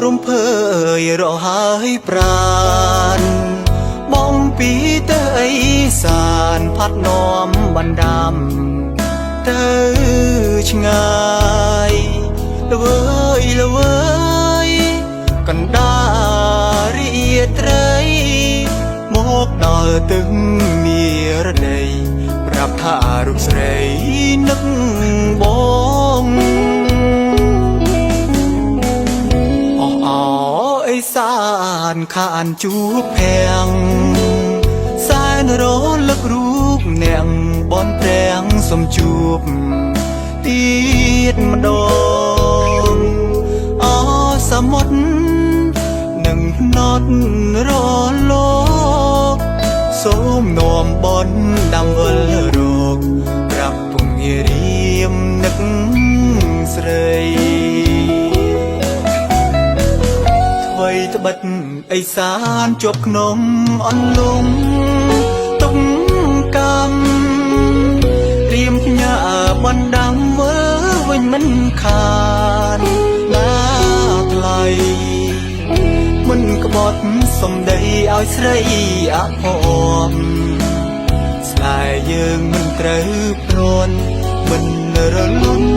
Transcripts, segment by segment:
រំភើយរហើយប្រានបងពីទៅអីសានផាត់នាំបណ្ដាំទៅឆ្ងាយល្វើយល្វើយកណ្ដារីត្រីមកដល់ទឹងមារដីប្រាប់ថារូបស្រីនឹកបងអអអេសានខានជួបភាំងសែនរលឹករូបអ្នកបនព្រាំងសំជួបទៀតម្ដងអសមុទ្រនឹងណត់រលោកសូមនាំបនដាំវិលរកប្រាប់ពងរៀមនឹកស្រីថ្វីត្បិតអេសានជាប់ក្នុងអន្លង់ទុកកម្មរៀមផ្ញើបណ្ដាំមើវិញមិនខានណាថ្លៃមិនក្បត់សំដីឲ្យស្រីអភ័ព្វស្នេហ៍យើងមិនត្រូវព្រាន់មិនរលន់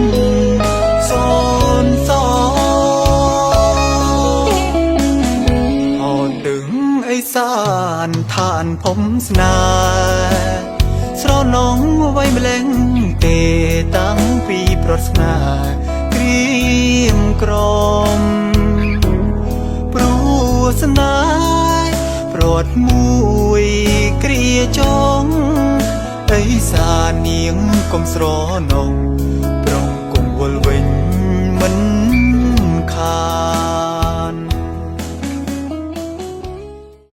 សនសអូនដឹងអីសានឋានភូមិស្នេហ៍ស្រណងអ្វីម្លេងទេតាំងពីប្រត់ស្នេហ៍ក្រៀមក្រមព្រោះស្នេហ៍ព្រាត់មួយគ្រាចងអីសានាងកុំស្រណងប្រងគង់វល់វិញមិន